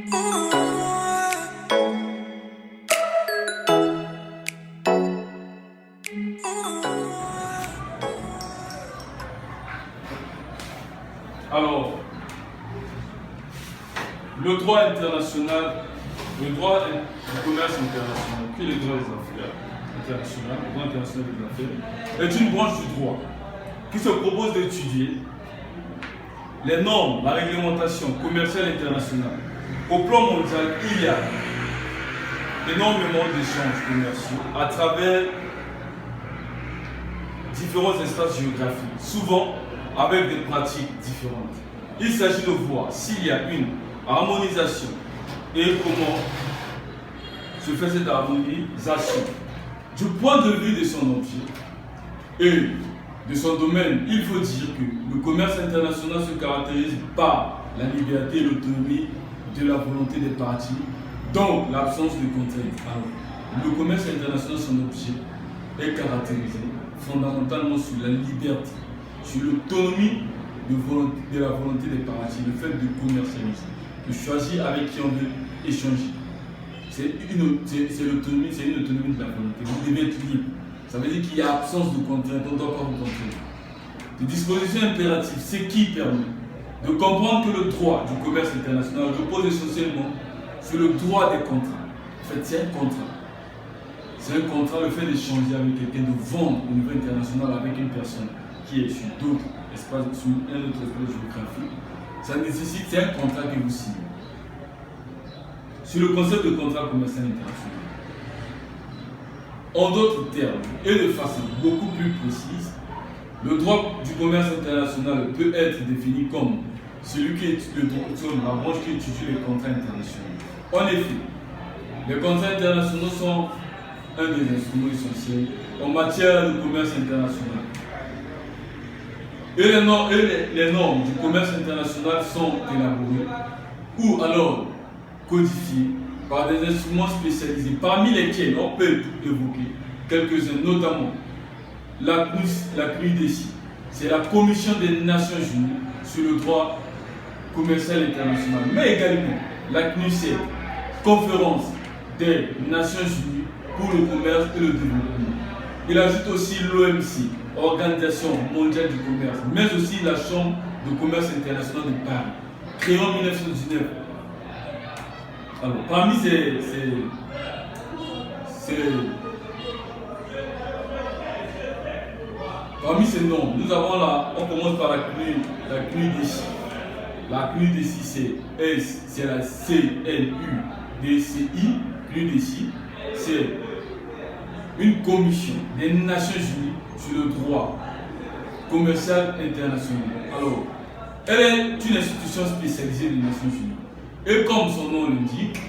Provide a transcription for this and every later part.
Alors, le droit international, le droit du commerce international, puis le droit des affaires international, le droit international des affaires, est une branche du droit qui se propose d'étudier les normes, la réglementation commerciale internationale. Au plan mondial, il y a énormément d'échanges commerciaux à travers différents espaces géographiques, souvent avec des pratiques différentes. Il s'agit de voir s'il y a une harmonisation et comment se fait cette harmonisation. Du point de vue de son objet et de son domaine, il faut dire que le commerce international se caractérise par la liberté et l'autonomie de la volonté des parties, donc l'absence de contraintes. Alors, le commerce international, son objet, est caractérisé fondamentalement sur la liberté, sur l'autonomie de la volonté des parties, le fait de commercialiser, de choisir avec qui on veut échanger. C'est une autonomie de la volonté. Vous devez être libre. Ça veut dire qu'il y a absence de contrainte, on ne doit pas vous contraindre. Les dispositions impératives, c'est qui permet de comprendre que le droit du commerce international repose essentiellement sur le droit des contrats. En fait, c'est un contrat. C'est un contrat, le fait d'échanger avec quelqu'un, de vendre au niveau international avec une personne qui est sur d'autres espaces, sur un autre espace géographique. Ça nécessite, c'est un contrat que vous signez. Sur le concept de contrat commercial international. En d'autres termes, et de façon beaucoup plus précise, le droit du commerce international peut être défini comme celui qui est la branche qui étudie les contrats internationaux. En effet, les contrats internationaux sont un des instruments essentiels en matière de commerce international. Et les normes du commerce international sont élaborées ou alors codifiées par des instruments spécialisés, parmi lesquels on peut évoquer quelques-uns, notamment la CNUDC, c'est la Commission des Nations Unies sur le droit commercial international, mais également la CNUCED, Conférence des Nations Unies pour le commerce et le développement. Il ajoute aussi l'OMC, Organisation mondiale du commerce, mais aussi la Chambre de commerce international de Paris, créée en 1919. Alors, parmi ces normes, nous avons là, on commence par la CNUDC. La CNUDC, c'est la CNUDCI. CNUDC, c'est une commission des Nations Unies sur le droit commercial international. Alors, elle est une institution spécialisée des Nations Unies. Et comme son nom l'indique,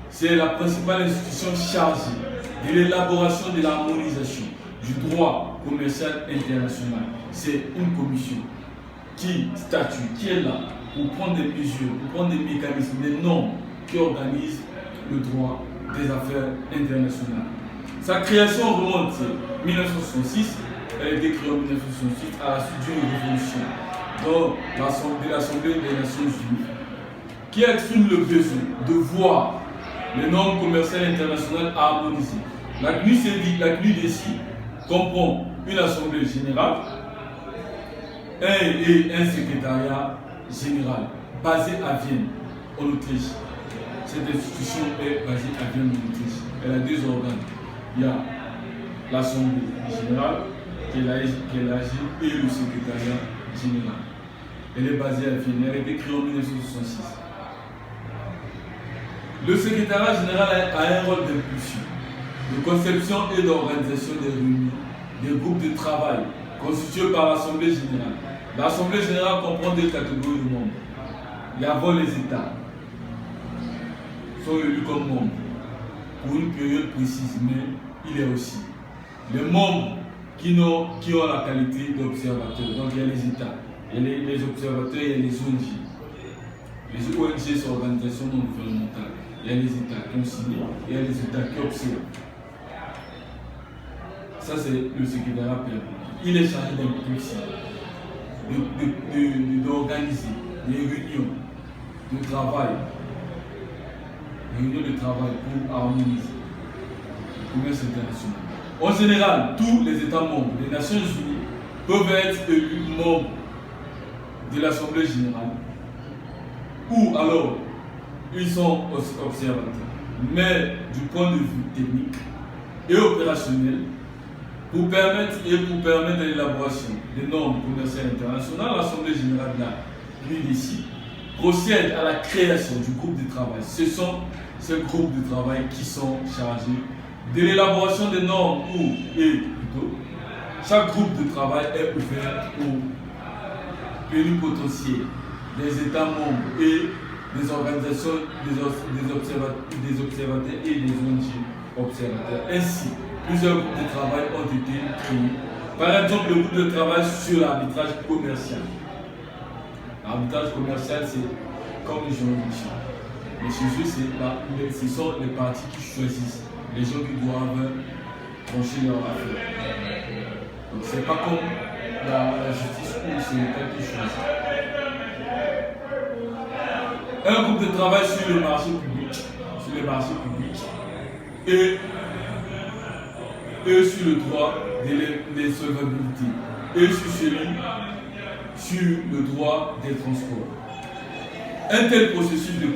c'est la principale institution chargée de l'élaboration de l'harmonisation du droit commercial international. C'est une commission qui statue, qui est là pour prendre des mesures, pour prendre des mécanismes, des normes qui organisent le droit des affaires internationales. Sa création remonte en 1966, elle a été créée en 1966 à la suite d'une révolution de l'Assemblée des Nations Unies qui exprime le besoin de voir les normes commerciales internationales harmonisées. La CNUDC comprend une assemblée générale et un secrétariat général basé à Vienne, en Autriche. Cette institution est basée à Vienne, en Autriche. Elle a deux organes. Il y a l'assemblée générale qui est l'AG et le secrétariat général. Elle est basée à Vienne. Elle a été créée en 1966. Le secrétariat général a un rôle d'impulsion, de conception et d'organisation des réunions, des groupes de travail constitués par l'Assemblée générale. L'Assemblée générale comprend deux catégories de membres. Il y a les États sont élus comme membres pour une période précise, mais il y a aussi les membres qui ont la qualité d'observateurs. Donc il y a les États, il y a les observateurs, il y a les ONG. Les ONG sont organisations non gouvernementales. Il y a les États qui ont signé, il y a les États qui observent. Ça, c'est le secrétariat permanent. Il est chargé d'impulser, d'organiser des réunions de travail réunions de travail pour harmoniser le commerce international. En général, tous les États membres des Nations Unies peuvent être élus membres de l'Assemblée générale, ou alors ils sont observateurs. Mais du point de vue technique et opérationnel, pour permettre l'élaboration des normes commerciales internationales, l'Assemblée générale de la l'UNESI procède à la création du groupe de travail. Ce sont ces groupes de travail qui sont chargés de l'élaboration des normes chaque groupe de travail est ouvert aux plénipotentiaires des États membres et des organisations, des observateurs et des ONG observateurs. Ainsi, plusieurs groupes de travail ont été créés. Par exemple, le groupe de travail sur l'arbitrage commercial. L'arbitrage commercial, c'est comme les juridictions. Mais chez eux, ce sont les partis qui choisissent les gens qui doivent trancher leur affaire. Donc, ce n'est pas comme la justice où c'est l'État qui choisit. Un groupe de travail sur le marché public, et sur le droit de l'insolvabilité et sur le droit des transports. Un tel processus de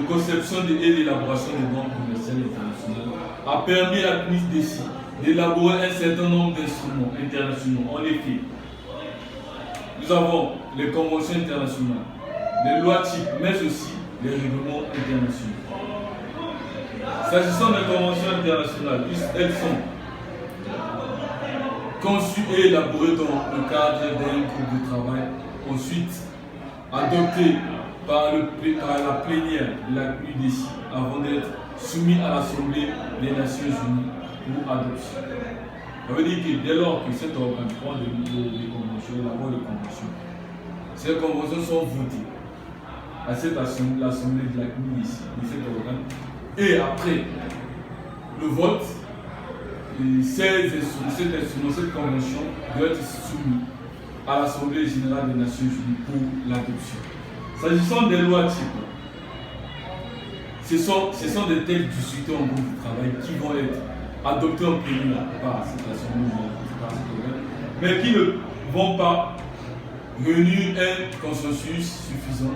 conception et d'élaboration des normes commerciales internationales a permis à la CNIS d'élaborer un certain nombre d'instruments internationaux. En effet, nous avons les conventions internationales, les lois types, mais aussi les règlements internationaux. S'agissant des conventions internationales, elles sont conçues et élaborées dans le cadre d'un groupe de travail, ensuite adoptées par la plénière de la CNUDC avant d'être soumises à l'Assemblée des Nations Unies pour adoption. Ça veut dire que dès lors que cet organe prend les conventions, élabore les conventions, ces conventions sont votées à l'Assemblée de la CNUDC, de cet organe. Et après le vote, cette convention doit être soumise à l'Assemblée générale des Nations Unies pour l'adoption. S'agissant des lois types, ce sont des textes discutés en groupe de travail qui vont être adoptés en plénière par cette Assemblée générale, mais qui ne vont pas réunir un consensus suffisant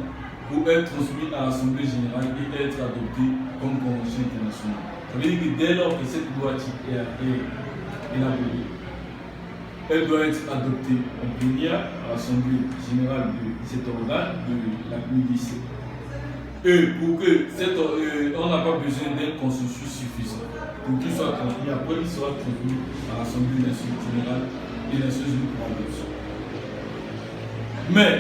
pour être transmis à l'Assemblée générale et être adopté comme convention internationale. Ça veut dire que dès lors que cette loi type est élaborée, elle doit être adoptée en plénière à l'Assemblée générale de cet organe, de la CNUDC. Et pour que on n'a pas besoin d'un consensus suffisant pour qu'il soit transmis. Après, il sera transmis à l'Assemblée générale des Nations Unies pour adoption. Mais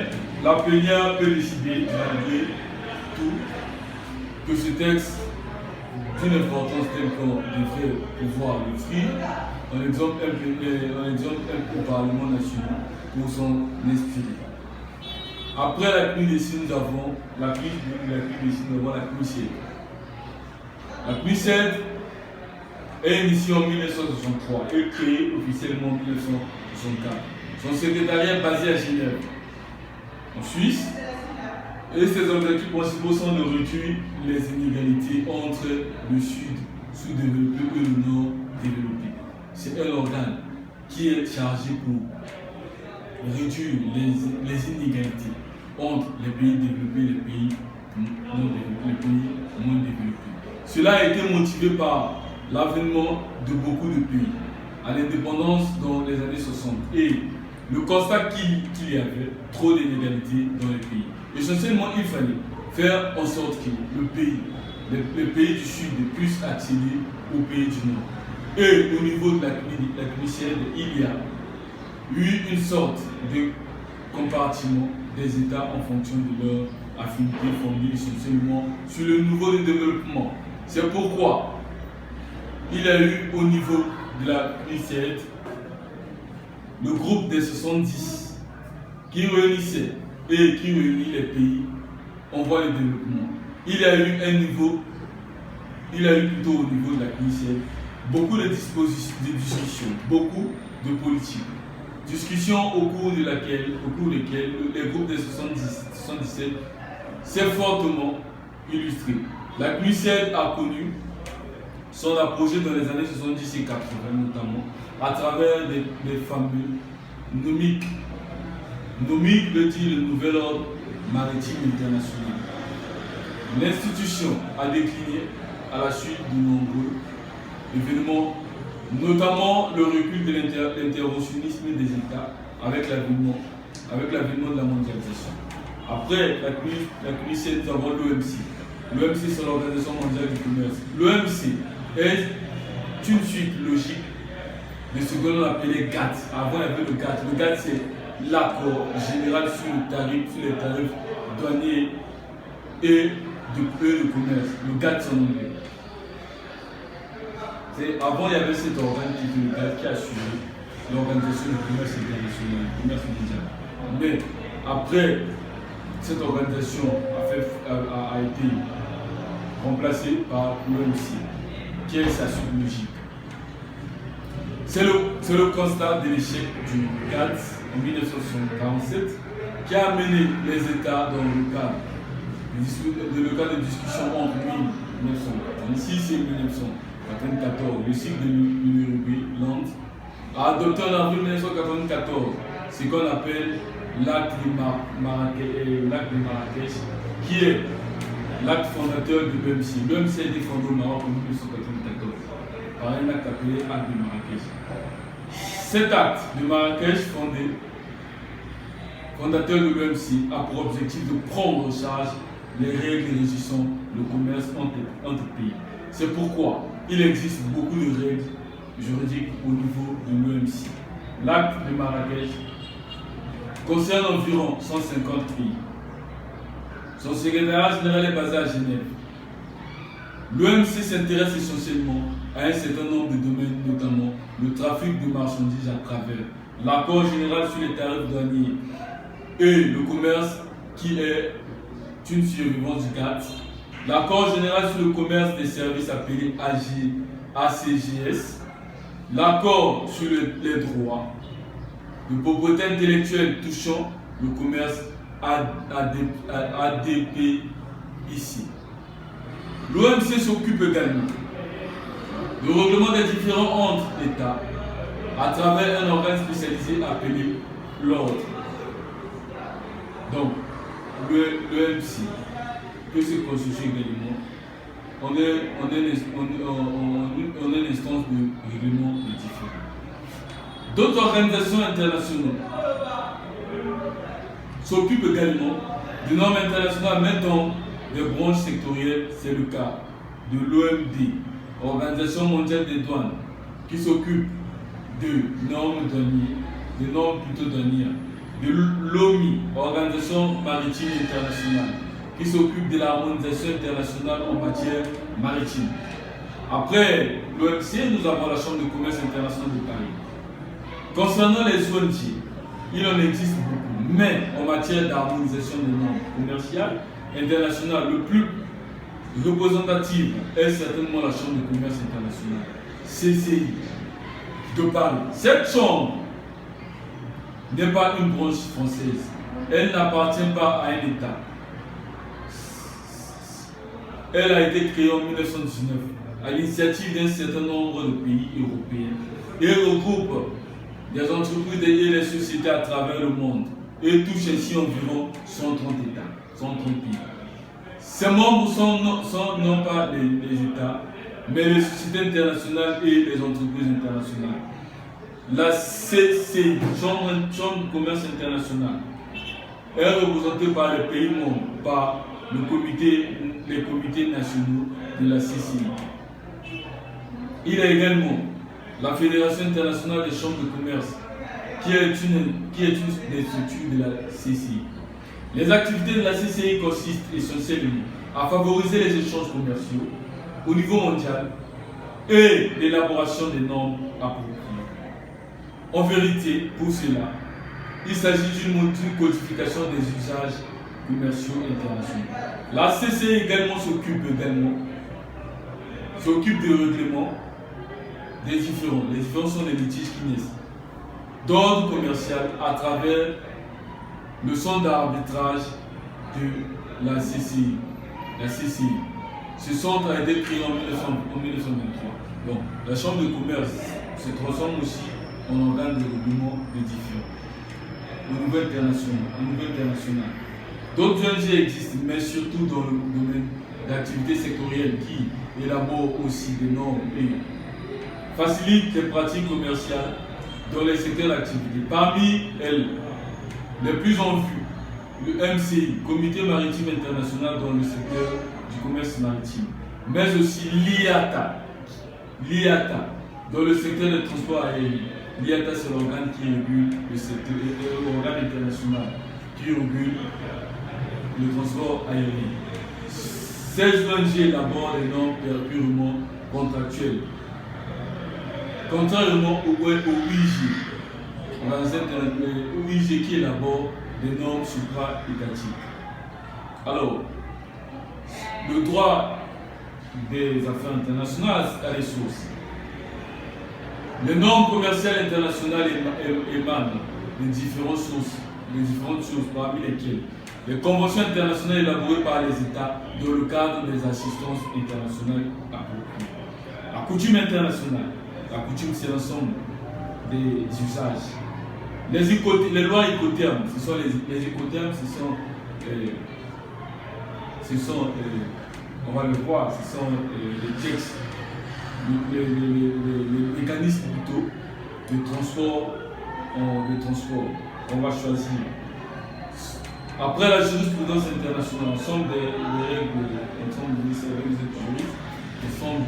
la plénière peut décider, malgré tout, que ce texte d'une importance telle qu'on devrait pouvoir l'offrir, on exemple au Parlement national pour s'en inspirer. Après la CNUDC, nous avons la CNUSED. La CNUSED est initiée en 1963 et créée officiellement en 1964. Son secrétariat est basé à Genève, en Suisse, et ses objectifs principaux sont de réduire les inégalités entre le Sud sous-développé et le Nord développé. C'est un organe qui est chargé pour réduire les inégalités entre les pays développés et les pays moins développés. Cela a été motivé par l'avènement de beaucoup de pays à l'indépendance dans les années 60 et le constat qu'il y avait trop d'inégalités dans les pays. Essentiellement, il fallait faire en sorte que les pays du Sud puissent accéder aux pays du Nord. Et au niveau de la CNUSED, il y a eu une sorte de compartiment des États en fonction de leur affinité fondée essentiellement sur le niveau de développement. C'est pourquoi il y a eu au niveau de la CNUSED le groupe des 70 qui réunissait et qui réunit les pays en voie de développement. Il y a eu plutôt au niveau de la CNUSED beaucoup de discussions, beaucoup de politiques. Discussions au cours desquelles les groupes des 77 c'est fortement illustré. La CNUSED a connu son apogée dans les années 70 et 80 notamment à travers des fameux NOMIC. NOMIC veut dire le Nouvel Ordre Maritime International. L'institution a décliné à la suite de nombreux événements, notamment le recul de l'interventionnisme des États avec l'avènement de la mondialisation. Après la CNUSED, nous avons l'OMC. L'OMC, c'est l'Organisation mondiale du commerce. L'OMC est une suite logique de ce que l'on appelait GATT. Avant, il y avait le GATT. Le GATT, c'est l'accord général sur les tarifs douaniers et de commerce. Le GATT, c'est en anglais. Avant, il y avait cet organe qui était le GATT qui a suivi l'Organisation du commerce international, le commerce mondial. Mais après, cette organisation a été remplacée par l'OMC, qui est sa suite logique. C'est le constat de l'échec du GATT en 1947 qui a amené les États dans le cadre de discussion entre 1986 et 1994, le cycle de l'Uruguay-Land a adopté en avril 1994 ce qu'on appelle l'acte de Marrakech, qui est l'acte fondateur de l'OMC. L'OMC a été fondé au Maroc en 1994 par un acte appelé acte de Marrakech. Cet acte de Marrakech fondateur de l'OMC a pour objectif de prendre en charge les règles régissant le commerce entre pays. C'est pourquoi il existe beaucoup de règles juridiques au niveau de l'OMC. L'acte de Marrakech concerne environ 150 pays. Son secrétariat général est basé à Genève. L'OMC s'intéresse essentiellement à un certain nombre de domaines, notamment le trafic de marchandises à travers l'accord général sur les tarifs douaniers et le commerce qui est une survivance du GATT, l'accord général sur le commerce des services appelé ACGS, l'accord sur les droits de propriété intellectuelle touchant le commerce ADP ici. L'OMC s'occupe également du règlement des différends entre États à travers un organe spécialisé appelé l'ordre. Donc, l'OMC peut se constituer également en une instance de règlement de différends. D'autres organisations internationales s'occupent également de normes internationales, mais dans des branches sectorielles. C'est le cas de l'OMD, Organisation mondiale des douanes, qui s'occupe de normes douanières, de l'OMI, Organisation maritime internationale, qui s'occupe de l'harmonisation internationale en matière maritime. Après l'OMC, nous avons la Chambre de commerce international de Paris. Concernant les ONG, il en existe beaucoup, mais en matière d'harmonisation des normes commerciales internationales, le plus représentatif est certainement la Chambre de commerce internationale, CCI, de Paris. Cette chambre n'est pas une branche française, elle n'appartient pas à un État. Elle a été créée en 1919 à l'initiative d'un certain nombre de pays européens et regroupe des entreprises et les sociétés à travers le monde et touche ainsi environ 130 États, 130 pays. Ces membres sont non pas les États, mais les sociétés internationales et les entreprises internationales. La CCI, Chambre de commerce international, est représentée par les pays membres, par les comités nationaux de la CCI. Il y a également la Fédération internationale des chambres de commerce, qui est une des structures de la CCI. Les activités de la CCI consistent essentiellement à favoriser les échanges commerciaux au niveau mondial et l'élaboration des normes appropriées. En vérité, pour cela, il s'agit d'une codification des usages commerciaux internationaux. La CCI également s'occupe des règlements des différends. Les différends sont des litiges qui naissent d'ordre commercial à travers le centre d'arbitrage de la CCI. La CCI. Ce centre a été créé en 1923. Donc, la Chambre de commerce se transforme aussi en organe de règlement des différends. Au niveau international. D'autres ONG existent, mais surtout dans le domaine d'activité sectorielle qui élaborent aussi des normes et facilitent les pratiques commerciales dans les secteurs d'activité. Parmi elles, les plus en vue, le MCI, Comité maritime international dans le secteur du commerce maritime, mais aussi l'IATA, dans le secteur des transports aériens. L'IATA, c'est l'organe qui régule le secteur, l'organe international qui régule le transport aérien. Ces ONG élaborent des normes purement contractuelles. Contrairement au OIG, OIG qui élabore des normes supra-étatiques. Alors, le droit des affaires internationales a des sources. Les normes commerciales internationales émanent de différentes sources, parmi lesquelles les conventions internationales élaborées par les États dans le cadre des assistances internationales appropriées. La coutume internationale, la coutume c'est l'ensemble des usages. Les lois écothermes, ce sont les écothermes, on va le voir, ce sont les textes, les mécanismes plutôt de transport, on va choisir. Après la jurisprudence internationale, ensemble des règles, ensemble des juristes, ensemble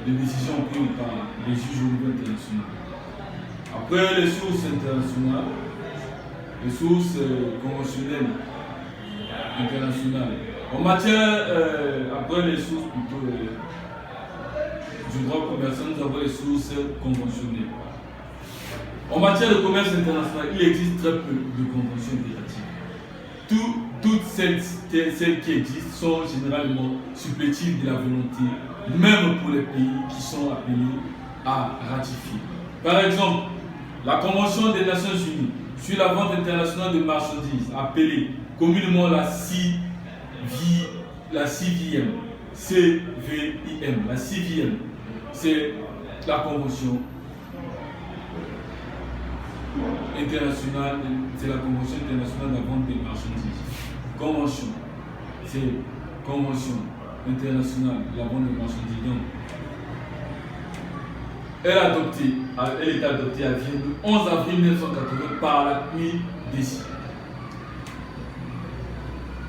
des décisions prises par les juges au niveau international. Après les sources internationales, les sources conventionnelles internationales. En matière, après les sources plutôt du droit commercial, nous avons les sources conventionnelles. En matière de commerce international, il existe très peu de conventions intégatives. Toutes celles qui existent sont généralement supplétives de la volonté, même pour les pays qui sont appelés à ratifier. Par exemple, la Convention des Nations Unies sur la vente internationale de marchandises, appelée communément la CVIM, c'est la Convention internationale, c'est la Convention internationale de la vente des marchandises. Convention, c'est Convention internationale de la vente des marchandises. Donc, elle est adoptée à Vienne le 11 avril 1980 par l'appui d'ESI.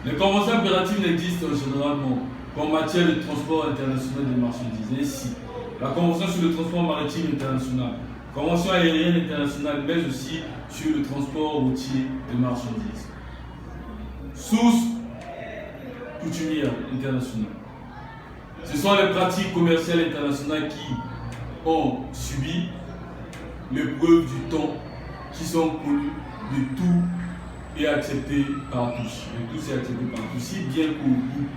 Les conventions impératives n'existent généralement qu'en matière de transport international des marchandises. Ainsi, la Convention sur le transport maritime international, Convention aérienne internationale, mais aussi sur le transport routier de marchandises. Sources coutumières internationales. Ce sont les pratiques commerciales internationales qui ont subi l'épreuve du temps, qui sont connues de tout et acceptées par tous. Si bien qu'au bout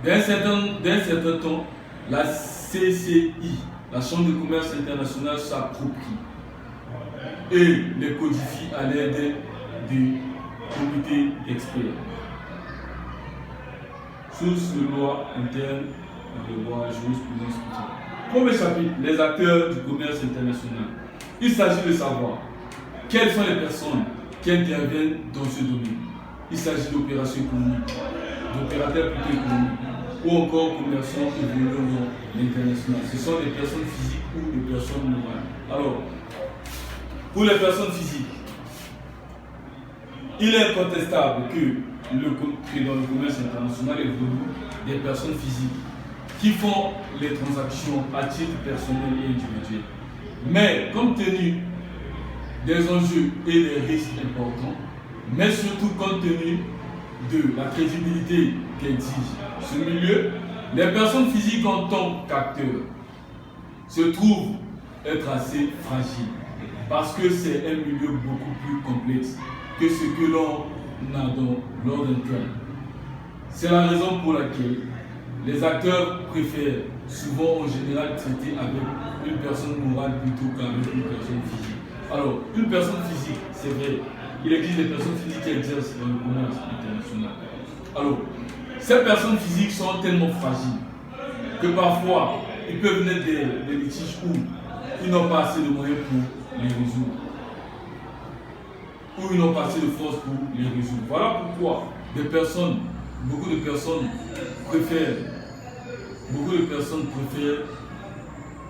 d'un certain temps, la CCI, la Chambre de commerce internationale, s'approprie et les codifie à l'aide des comités d'experts. Sources de loi interne, de loi jurisprudence. Premier chapitre, les acteurs du commerce international. Il s'agit de savoir quelles sont les personnes qui interviennent dans ce domaine. Il s'agit d'opérations économiques, d'opérateurs plutôt économiques, ou encore commerçants évoluant dans l'international. Ce sont des personnes physiques ou des personnes morales. Alors, pour les personnes physiques, il est incontestable que dans le commerce international évolue des personnes physiques qui font les transactions à titre personnel et individuel. Mais compte tenu des enjeux et des risques importants, mais surtout compte tenu de la crédibilité qu'exige ce milieu, les personnes physiques en tant qu'acteurs se trouvent être assez fragiles parce que c'est un milieu beaucoup plus complexe que ce que l'on a dans l'ordre interne. C'est la raison pour laquelle les acteurs préfèrent souvent en général traiter avec une personne morale plutôt qu'avec une personne physique. Alors, une personne physique, c'est vrai, il existe des personnes physiques qui exercent dans le commerce international. Alors, ces personnes physiques sont tellement fragiles que parfois, ils peuvent naître des litiges où ils n'ont pas assez de moyens pour les résoudre. Ou ils n'ont pas assez de force pour les résoudre. Voilà pourquoi beaucoup de personnes préfèrent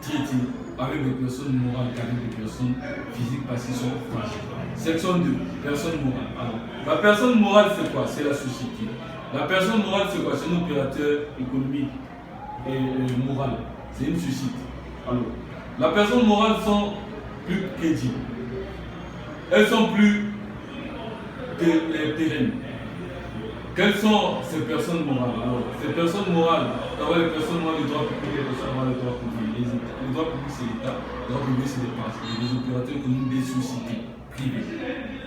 traiter avec des personnes morales qu'avec des personnes physiques parce qu'ils sont fragiles. Section 2, personne morale. Alors, la personne morale, c'est quoi? C'est la société. La personne morale, c'est quoi? C'est un opérateur économique et moral. C'est une société. Alors, la personne morale sont plus crédibles. Elles sont plus pérennes. Quelles sont ces personnes morales? Alors, ces personnes morales, d'abord les personnes morales, les droits publics, les personnes morales, les droits privés. Les droits publics, c'est l'État, les droits privés, c'est les opérateurs économiques des sociétés privées.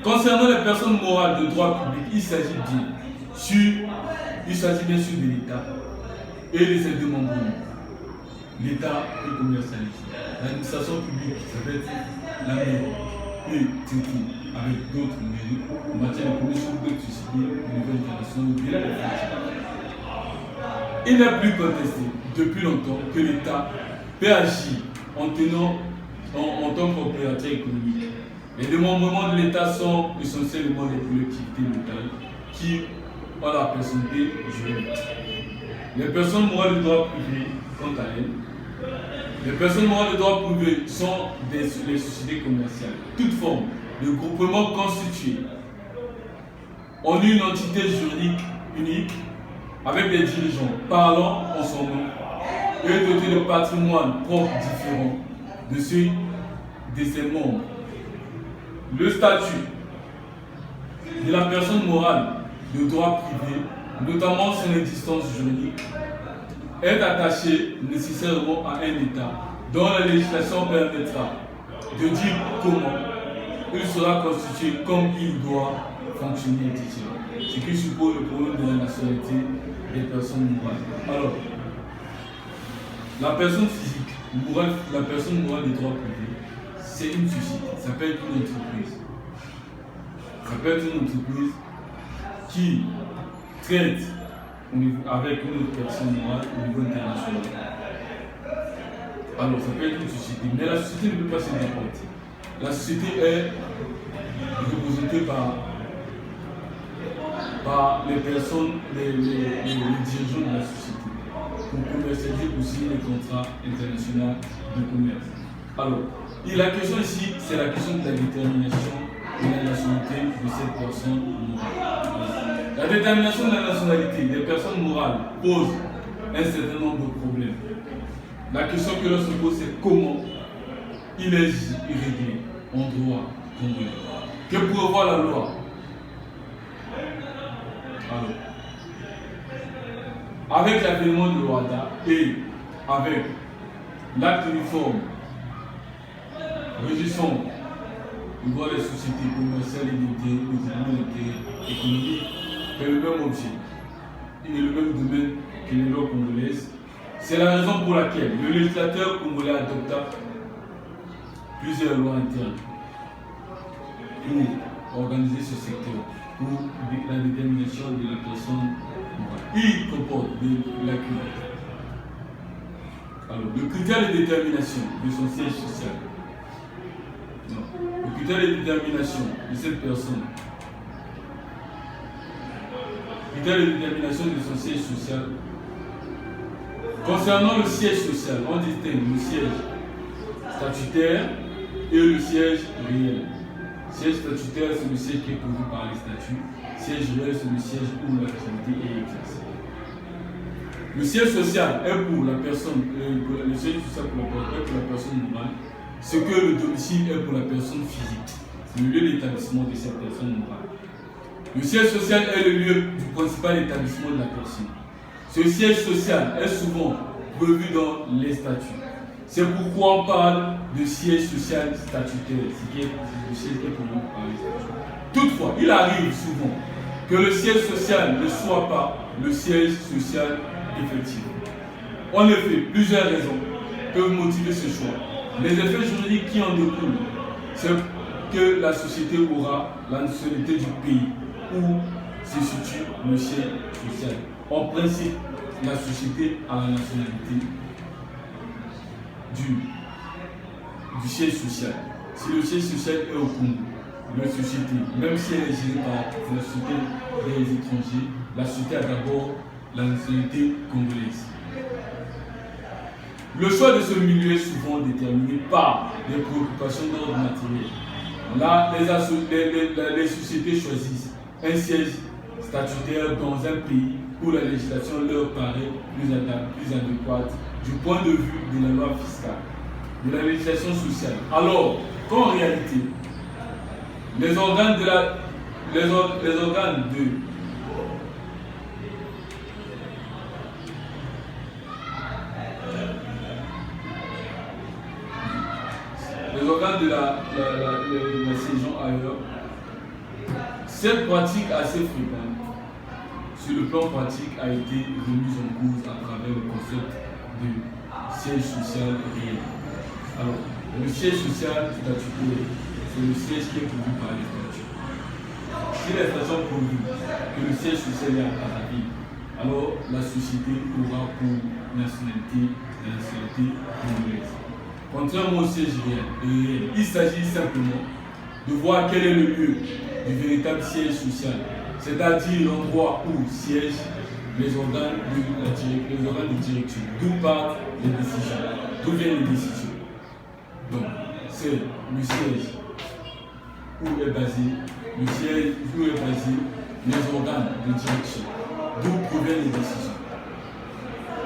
Concernant les personnes morales de droit public, il s'agit bien sûr de l'État et des démembrements. L'État est commercialisé. L'administration publique, ça veut dire la mairie, peut traiter avec d'autres mairies en matière de commerce ou d'autres sociétés au niveau international ou bien des frontières. Il n'est plus contesté depuis longtemps que l'État peut agir en tant qu'opérateur économique. Les démembrements de l'État sont essentiellement les collectivités locales qui ont la personnalité juridique. Les personnes morales de droit privé, quant à elles, les personnes morales de droit privé sont les sociétés commerciales. Toute forme de groupement constitué en une entité juridique unique avec des dirigeants parlant en son nom et dotés de patrimoine propre différent de ceux de ses membres. Le statut de la personne morale de droit privé, notamment son existence juridique, est attaché nécessairement à un État dont la législation permettra de dire comment il sera constitué comme il doit fonctionner, etc. Ce qui suppose le problème de la nationalité des personnes morales. Alors, la personne physique, la personne morale de droit privé, c'est une société, ça peut être une entreprise. Ça peut être une entreprise qui traite avec une autre personne morale au niveau international. Alors, ça peut être une société, mais la société ne peut pas se déporter. La société est représentée par les personnes, les dirigeants de la société, pour commercialiser aussi les contrats internationaux de commerce. Alors, et la question ici, c'est la question de la détermination de la nationalité de cette personne morale. La détermination de la nationalité des personnes morales pose un certain nombre de problèmes. La question que l'on se pose, c'est comment il est réglé en droit congolais. Que prévoit la loi? Alors, avec l'avènement de l'OADA et avec l'acte uniforme régissant le droit des sociétés commerciales et des économiques, c'est le même objet et le même domaine que les lois congolaises. C'est la raison pour laquelle le législateur congolais adopta plusieurs lois internes pour organiser ce secteur, pour la détermination de la personne morale. Il comporte des lacunes. Alors, le critère de détermination de son siège social. Non. Le critère de détermination de cette personne. Le critère de détermination de son siège social. Concernant le siège social, on distingue le siège statutaire et le siège réel. Le siège statutaire, c'est le siège qui est prévu par les statuts. Le siège réel, c'est le siège où l'activité est exercée. Le siège social est pour la personne, le siège social pour la personne morale, ce que le domicile est pour la personne physique. C'est le lieu d'établissement de cette personne morale. Le siège social est le lieu du principal établissement de la personne. Ce siège social est souvent prévu dans les statuts. C'est pourquoi on parle de siège social statutaire, ce qui est le siège qui est prévu par les statuts. Toutefois, il arrive souvent que le siège social ne soit pas le siège social effectif. En effet, plusieurs raisons peuvent motiver ce choix. Les effets juridiques qui en découlent, c'est que la société aura la nationalité du pays où se situe le siège social. En principe, la société a la nationalité du siège social. Si le siège social est au Congo, la société, même si elle est gérée par la société des étrangers, la société a d'abord la nationalité congolaise. Le choix de ce milieu est souvent déterminé par les préoccupations d'ordre matériel. Là, les sociétés choisissent un siège statutaire dans un pays où la législation leur paraît plus adéquate du point de vue de la loi fiscale, de la législation sociale. Alors qu'en réalité, les organes de les organes de la séjour ailleurs, cette pratique assez fréquente, sur le plan pratique, a été remise en cause à travers le concept de siège social réel. Alors, le siège social statutaire, c'est le siège qui est prévu par les statuts. Si les statuts prouvent que le siège social est à Brazzaville, alors la société aura pour nationalité la nationalité congolaise. Contrairement au siège réel, il s'agit simplement de voir quel est le lieu du véritable siège social, c'est-à-dire l'endroit où siègent les organes de direction, d'où partent les décisions, d'où viennent les décisions. Donc, c'est le siège où est basé, les organes de direction, d'où proviennent les décisions.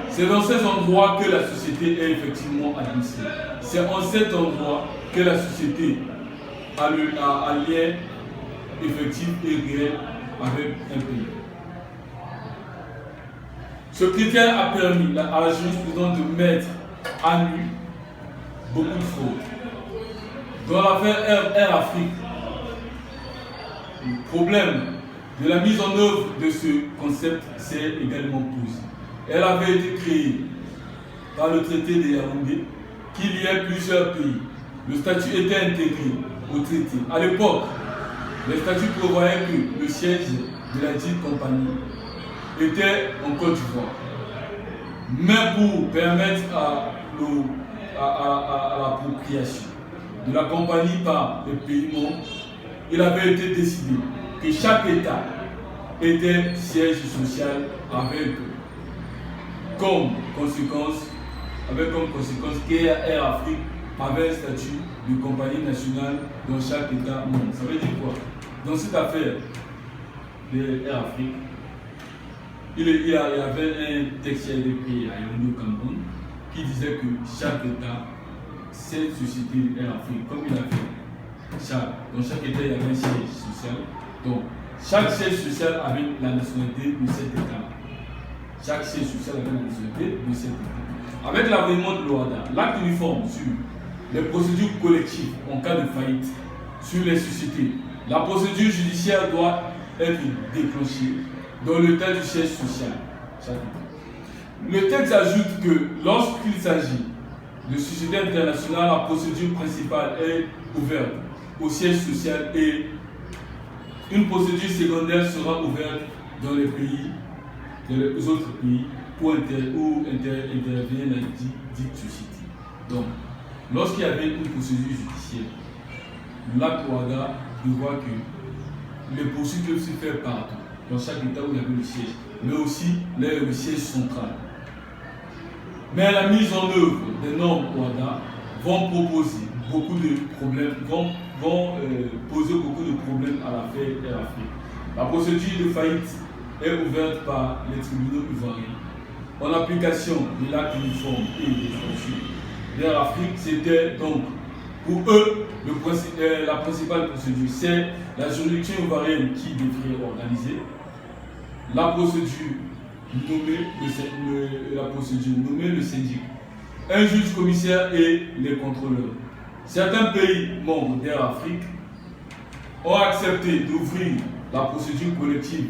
C'est dans ces endroits que la société est effectivement administrée. C'est en cet endroit que la société a un lien effectif et réel avec un pays. Ce critère a permis à la jurisprudence de mettre à nu beaucoup de fraudes. Dans l'affaire Air Afrique, le problème de la mise en œuvre de ce concept s'est également posé. Elle avait été créée par le traité de Yaoundé qui liait plusieurs pays. Le statut était intégré au traité. À l'époque, les statuts prévoyaient que le siège de la dite compagnie était en Côte d'Ivoire. Mais pour permettre à l'appropriation de la compagnie par les pays membres, il avait été décidé que chaque État était siège social avec comme conséquence qu'Air Afrique avait un statut de compagnie nationale dans chaque État membre. Ça veut dire quoi? Dans cette affaire de Air Afrique, il y avait un texte qui a été créé à Yaoundé, au Cameroun, qui disait que chaque État, cette société Air Afrique, comme il a fait, dans chaque État, il y avait un siège social. Donc, chaque siège social avait la nationalité de cet État. Chaque siège social avait la nationalité de cet État. Avec l'avènement de l'OADA, l'acte uniforme sur les procédures collectives en cas de faillite sur les sociétés, la procédure judiciaire doit être déclenchée dans le cas du siège social. Le texte ajoute que lorsqu'il s'agit de sociétés internationales, la procédure principale est ouverte au siège social et une procédure secondaire sera ouverte dans les autres pays où intervient la dite société. Donc, lorsqu'il y avait une procédure judiciaire, l'acte OADA prévoit que les poursuites peuvent se faire partout, dans chaque État où il y avait le siège, mais aussi le siège central. Mais la mise en œuvre des normes OADA vont poser beaucoup de problèmes à l'affaire Air Afrique. La procédure de faillite est ouverte par les tribunaux ivoiriens. En application de l'acte uniforme et des statuts d'Air Afrique, c'était donc pour eux la principale procédure. C'est la juridiction ivoirienne qui devrait organiser la procédure nommer le syndic, un juge commissaire et les contrôleurs. Certains pays membres d'Air Afrique ont accepté d'ouvrir la procédure collective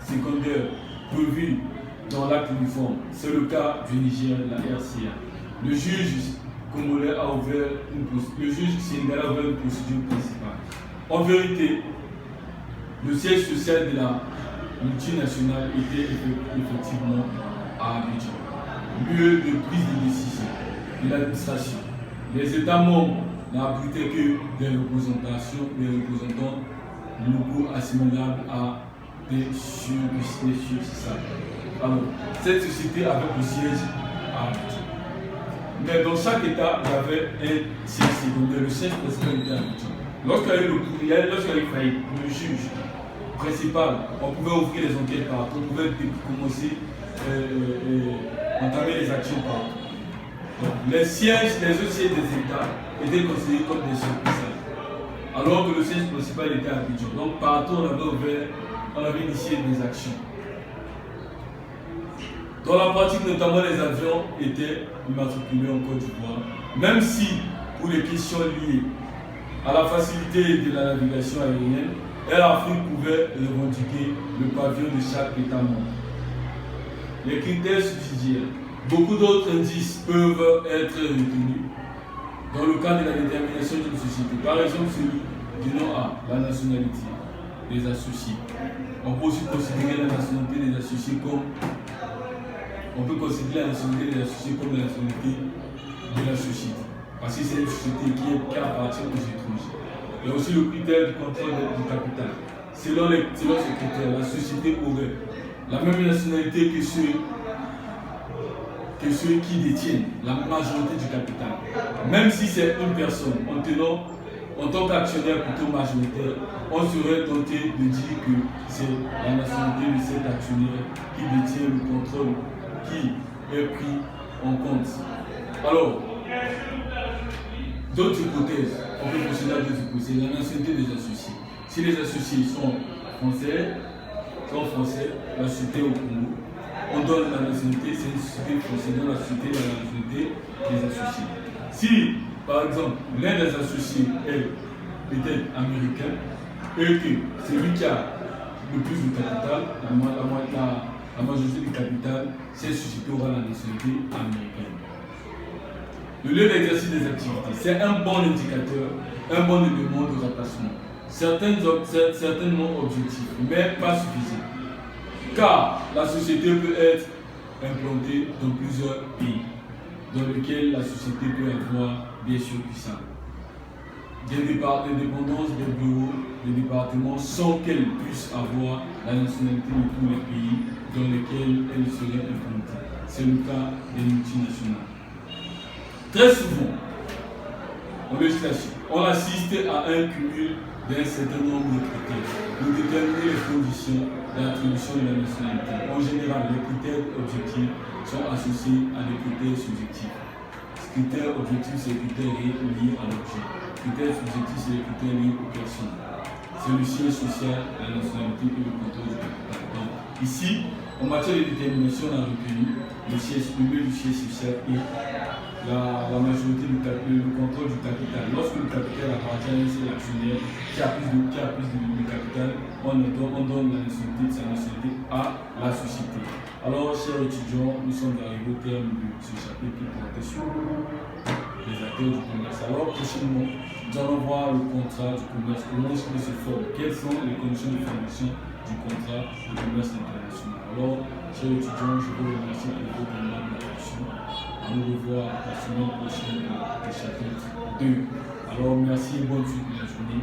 secondaire prévue dans l'acte uniforme. C'est le cas du Niger, la RCA. Le juge congolais a ouvert le juge sénégalais a ouvert une procédure principale. En vérité, le siège social de la multinationale était effectivement à Abidjan, lieu de prise de décision de l'administration. Les États membres n'abritaient que des représentants locaux assimilables à des succursales. Alors, cette société avait le siège à Abidjan. Mais dans chaque État, il y avait un siège secondaire, le siège principal était à Abidjan. Lorsqu'il y a eu le courriel, lorsqu'il y a eu faillite, le juge principal, on pouvait ouvrir les enquêtes partout, on pouvait commencer entamer les actions partout. Donc, les autres sièges des États étaient considérés comme des succursales, alors que le siège principal était à Abidjan. Donc partout on avait initié des actions. Dans la pratique, notamment les avions étaient immatriculés en Côte d'Ivoire, même si pour les questions liées à la facilité de la navigation aérienne, Air Afrique pouvait revendiquer le pavillon de chaque État membre. Les critères subsidiaires. Beaucoup d'autres indices peuvent être retenus dans le cadre de la détermination d'une société. Par exemple, celui du nom A, la nationalité des associés. On peut aussi considérer la nationalité des associés comme la nationalité de la société. Parce que c'est une société qui appartient aux étrangers. Il y a aussi le critère du contrôle du capital. Selon ce critère, la société aurait la même nationalité que ceux qui détiennent la majorité du capital. Même si c'est une personne, en tant qu'actionnaire plutôt majoritaire, on serait tenté de dire que c'est la nationalité de cet actionnaire qui détient le contrôle, qui est pris en compte. Alors, d'autres hypothèses, on peut considérer d'autres hypothèses, la nationalité des associés. Si les associés sont français, la société au Congo, on donne la nationalité, c'est une société française, dans la société, la nationalité des associés. Si, par exemple, l'un des associés est peut-être américain, et que c'est lui qui a le plus de capital, la majorité du capital, cette société aura la nationalité américaine. Le lieu d'exercice des activités, c'est un bon indicateur, un bon élément de rattachement. Certainement objectif, mais pas suffisant. Car la société peut être implantée dans plusieurs pays, dans lesquels la société peut avoir des succursales, des dépendances, des bureaux, des départements, sans qu'elle puisse avoir la nationalité de tous les pays dans lesquels elle serait implantée. C'est le cas des multinationales. Très souvent, en législation, on assiste à un cumul d'un certain nombre de critères pour déterminer les conditions d'attribution de la nationalité. En général, les critères objectifs sont associés à des critères subjectifs. Les critères objectifs, c'est les critères liés à l'objet. Les critères subjectifs, c'est les critères liés aux personnes. C'est le siège social, la nationalité et le contrôle du capital. Donc, ici, en matière de détermination, on a retenu le lieu du siège social et la majorité le contrôle du capital. Lorsque le capital appartient à un seul actionnaire qui a plus de capital, on donne la nationalité de sa nationalité à la société. Alors, chers étudiants, nous sommes arrivés au terme de ce chapitre qui portait sur les acteurs du commerce. Alors, prochainement, nous allons voir le contrat du commerce, comment il se forme, quelles sont les conditions de formation du contrat du commerce international. Alors, chers étudiants, je vous remercie pour votre demande d'attention. À nous revoir la semaine prochaine du chapitre 2. Alors merci et bonne suite de la journée.